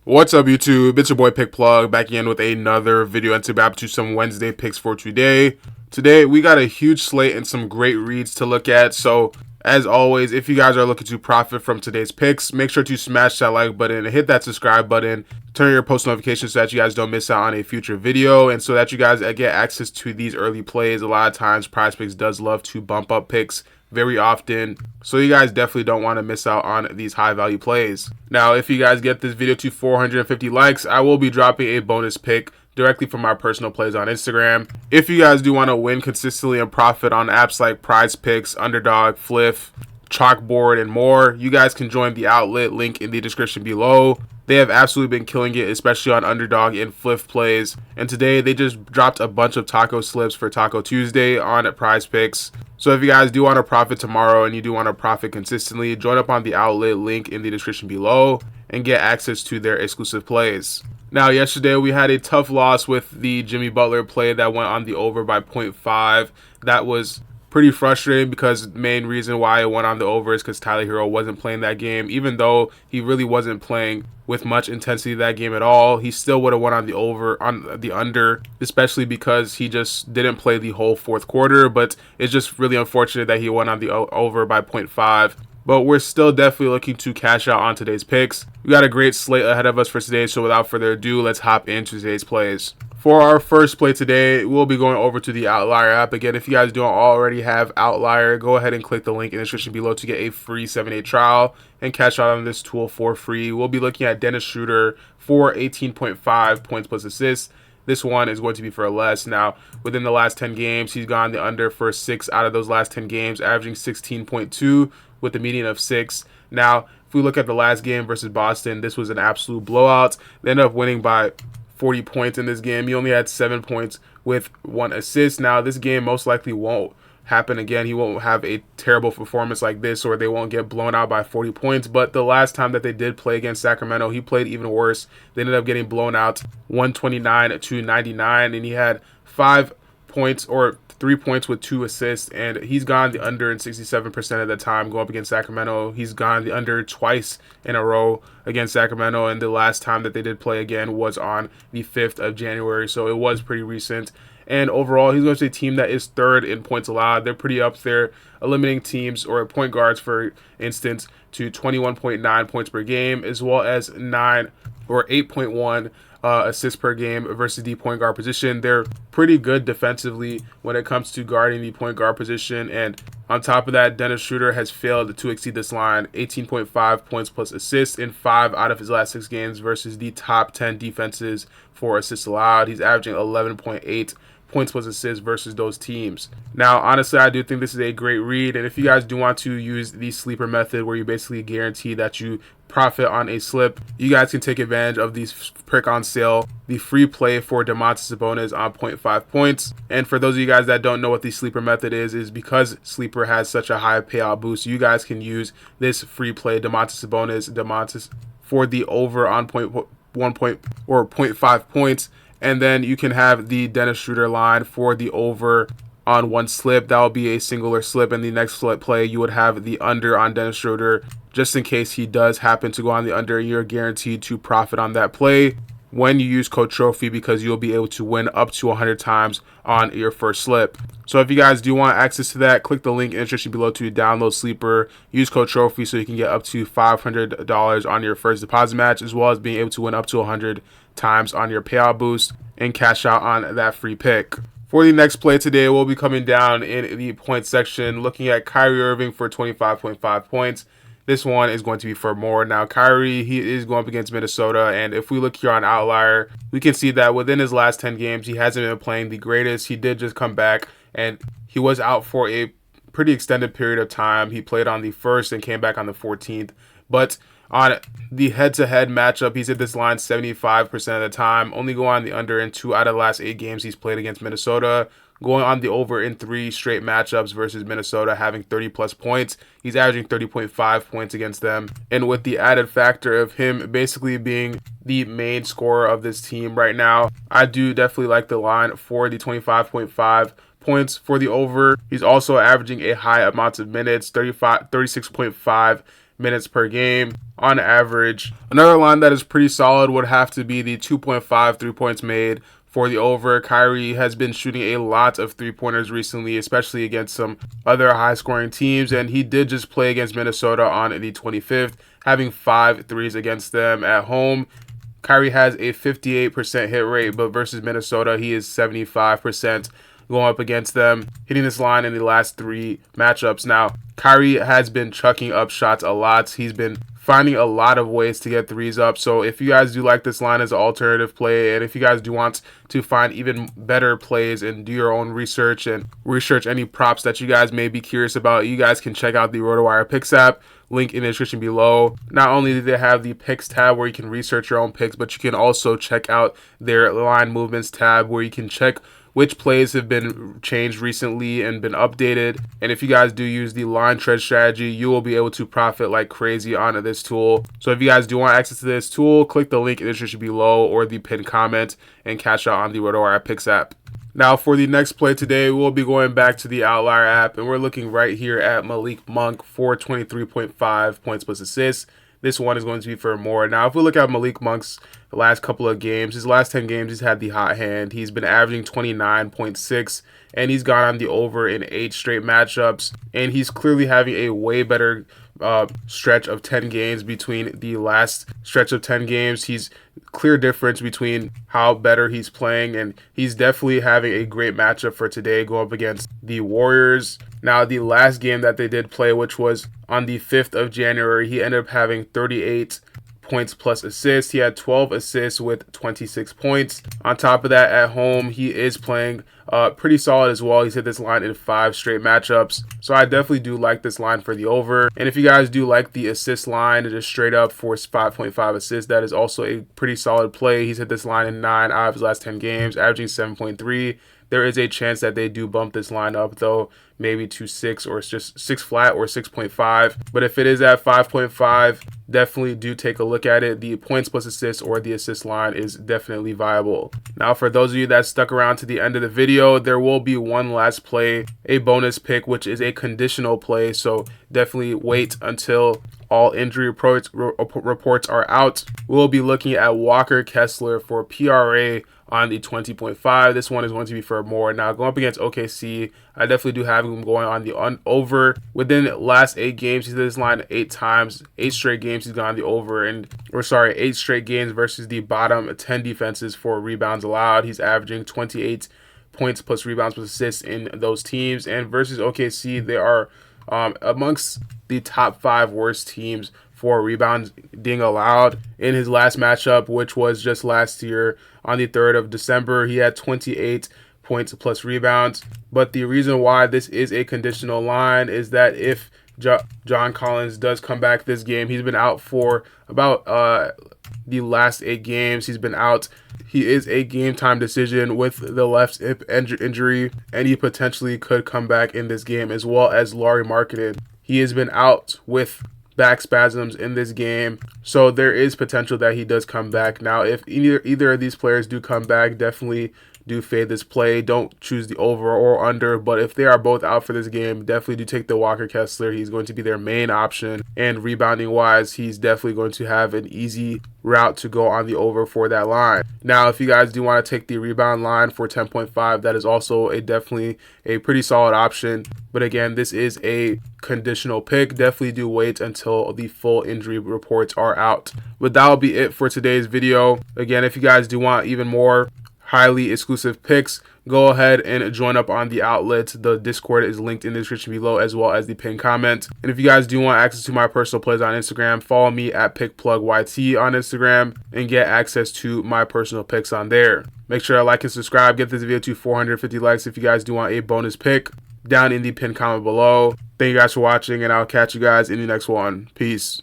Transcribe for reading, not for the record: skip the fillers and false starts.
What's up, YouTube? It's your boy Pick Plug back again with another video, and today back to some Wednesday picks for today. Today we got a huge slate and some great reads to look at. So as always, if you guys are looking to profit from today's picks, make sure to smash that like button, hit that subscribe button, turn your post notifications so that you guys don't miss out on a future video, and so that you guys get access to these early plays. A lot of times PrizePicks does love to bump up picks very often, so you guys definitely don't want to miss out on these high value plays. Now, if you guys get this video to 450 likes, I will be dropping a bonus pick directly from my personal plays on Instagram. If you guys do want to win consistently and profit on apps like PrizePicks, Underdog, Fliff, Chalkboard, and more, you guys can join the outlet link in the description below. They have absolutely been killing it, especially on Underdog and Fliff plays. And today they just dropped a bunch of taco slips for Taco Tuesday on PrizePicks. So if you guys do want to profit tomorrow and you do want to profit consistently, join up on the outlet link in the description below and get access to their exclusive plays. Now, yesterday we had a tough loss with the Jimmy Butler play that went on the over by 0.5. That was pretty frustrating because the main reason why it went on the over is because Tyler Hero wasn't playing that game. Even though he really wasn't playing with much intensity that game at all, he still would have won on the over, on the under, especially because he just didn't play the whole fourth quarter. But it's just really unfortunate that he went on the over by 0.5. But we're still definitely looking to cash out on today's picks. We got a great slate ahead of us for today, so without further ado, let's hop into today's plays. For our first play today, we'll be going over to the Outlier app. Again, if you guys don't already have Outlier, go ahead and click the link in the description below to get a free 7-day trial and cash out on this tool for free. We'll be looking at Dennis Schroder for 18.5 points plus assists. This one is going to be for less. Now, within the last 10 games, he's gone the under for 6 out of those last 10 games, averaging 16.2 with a median of 6. Now, if we look at the last game versus Boston, this was an absolute blowout. They ended up winning by 40 points in this game. He only had 7 points with 1 assist. Now, this game most likely won't happen again. He won't have a terrible performance like this, or they won't get blown out by 40 points. But the last time that they did play against Sacramento, he played even worse. They ended up getting blown out 129 to 99, and he had 5 points or 3 points with 2 assists, and he's gone the under in 67% of the time going up against Sacramento. He's gone the under twice in a row against Sacramento, and the last time that they did play again was on the 5th of January, so it was pretty recent. And overall, he's going to a team that is third in points allowed. They're pretty up there, limiting teams or point guards, for instance, to 21.9 points per game, as well as 9 or 8.1 assists per game versus the point guard position. They're pretty good defensively when it comes to guarding the point guard position. And on top of that, Dennis Schroder has failed to exceed this line, 18.5 points plus assists in 5 out of his last 6 games versus the top 10 defenses for assists allowed. He's averaging 11.8 points plus assists versus those teams. Now, honestly, I do think this is a great read, and if you guys do want to use the sleeper method where you basically guarantee that you profit on a slip, you guys can take advantage of these pick on sale, the free play for Domantas Sabonis on 0.5 points. And for those of you guys that don't know what the sleeper method is because sleeper has such a high payout boost, you guys can use this free play Domantas Sabonis for the over on 0.5 points. And then you can have the Dennis Schroder line for the over on 1 slip. That will be a singular slip. And the next slip play, you would have the under on Dennis Schroder, just in case he does happen to go on the under. You're guaranteed to profit on that play when you use code Trophy, because you'll be able to win up to 100 times on your first slip. So if you guys do want access to that, click the link in the description below to download Sleeper. Use code Trophy so you can get up to $500 on your first deposit match, as well as being able to win up to 100 times on your payout boost and cash out on that free pick. For the next play today, we'll be coming down in the point section, looking at Kyrie Irving for 25.5 points. This one is going to be for more. Now, Kyrie, he is going up against Minnesota, and if we look here on Outlier, we can see that within his last 10 games, he hasn't been playing the greatest. He did just come back, and he was out for a pretty extended period of time. He played on the 1st and came back on the 14th, but on the head-to-head matchup, he's hit this line 75% of the time, only going on the under in 2 out of the last 8 games he's played against Minnesota, going on the over in 3 straight matchups versus Minnesota, having 30-plus points. He's averaging 30.5 points against them. And with the added factor of him basically being the main scorer of this team right now, I do definitely like the line for the 25.5 points for the over. He's also averaging a high amount of minutes, 36.5 minutes per game on average. Another line that is pretty solid would have to be the 2.5 3-points made for the over. Kyrie has been shooting a lot of 3-pointers recently, especially against some other high-scoring teams, and he did just play against Minnesota on the 25th, having 5 threes against them at home. Kyrie has a 58% hit rate, but versus Minnesota, he is 75% going up against them, hitting this line in the last 3 matchups. Now, Kyrie has been chucking up shots a lot. He's been finding a lot of ways to get threes up. So if you guys do like this line as an alternative play, and if you guys do want to find even better plays and do your own research and research any props that you guys may be curious about, you guys can check out the RotoWire Picks app. Link in the description below. Not only do they have the picks tab where you can research your own picks, but you can also check out their line movements tab where you can check which plays have been changed recently and been updated. And if you guys do use the line trade strategy, you will be able to profit like crazy on this tool. So if you guys do want access to this tool, click the link in the description below or the pinned comment and catch out on the RotoWire Picks app. Now for the next play today, we'll be going back to the Outlier app, and we're looking right here at Malik Monk for 23.5 points plus assists. This one is going to be for more. Now, if we look at Malik Monk's last couple of games, his last 10 games, he's had the hot hand. He's been averaging 29.6, and he's gone on the over in 8 straight matchups. And he's clearly having a way better stretch of 10 games between the last stretch of 10 games. He's clear difference between how better he's playing, and he's definitely having a great matchup for today going up against the Warriors. Now, the last game that they did play, which was on the 5th of January, he ended up having 38 points plus assists. He had 12 assists with 26 points. On top of that, at home, he is playing pretty solid as well. He's hit this line in 5 straight matchups. So I definitely do like this line for the over. And if you guys do like the assist line, just straight up for 5.5 assists, that is also a pretty solid play. He's hit this line in 9 out of his last 10 games, averaging 7.3. There is a chance that they do bump this line up, though, maybe to 6 or just 6 flat or 6.5. But if it is at 5.5, definitely do take a look at it. The points plus assists or the assist line is definitely viable. Now, for those of you that stuck around to the end of the video, there will be one last play, a bonus pick, which is a conditional play. So definitely wait until all injury reports are out. We'll be looking at Walker Kessler for PRA on the 20.5. This one is going to be for more. Now, going up against OKC, I definitely do have him going on the over. Within the last 8 games, he's hit this line 8 times. 8 straight games he's gone the over, 8 straight games versus the bottom 10 defenses for rebounds allowed. He's averaging 28 points plus rebounds plus assists in those teams. And versus OKC, they are amongst the top 5 worst teams for rebounds being allowed. In his last matchup, which was just last year on the 3rd of December, he had 28 points plus rebounds. But the reason why this is a conditional line is that if John Collins does come back this game, he's been out for about the last 8 games. He's been out. He is a game time decision with the left hip injury, and he potentially could come back in this game, as well as Lauri Markkanen. He has been out with back spasms in this game, so there is potential that he does come back. Now, if either of these players do come back, definitely do fade this play. Don't choose the over or under, but if they are both out for this game, definitely do take the Walker Kessler. He's going to be their main option, and rebounding wise, he's definitely going to have an easy route to go on the over for that line. Now, if you guys do want to take the rebound line for 10.5, that is also definitely a pretty solid option. But again, this is a conditional pick. Definitely do wait until the full injury reports are out. But that will be it for today's video. Again, if you guys do want even more highly exclusive picks, go ahead and join up on the outlet. The Discord is linked in the description below, as well as the pinned comment. And if you guys do want access to my personal plays on Instagram, follow me at PickPlugYT on Instagram and get access to my personal picks on there. Make sure to like and subscribe. Get this video to 450 likes if you guys do want a bonus pick down in the pinned comment below. Thank you guys for watching, and I'll catch you guys in the next one. Peace.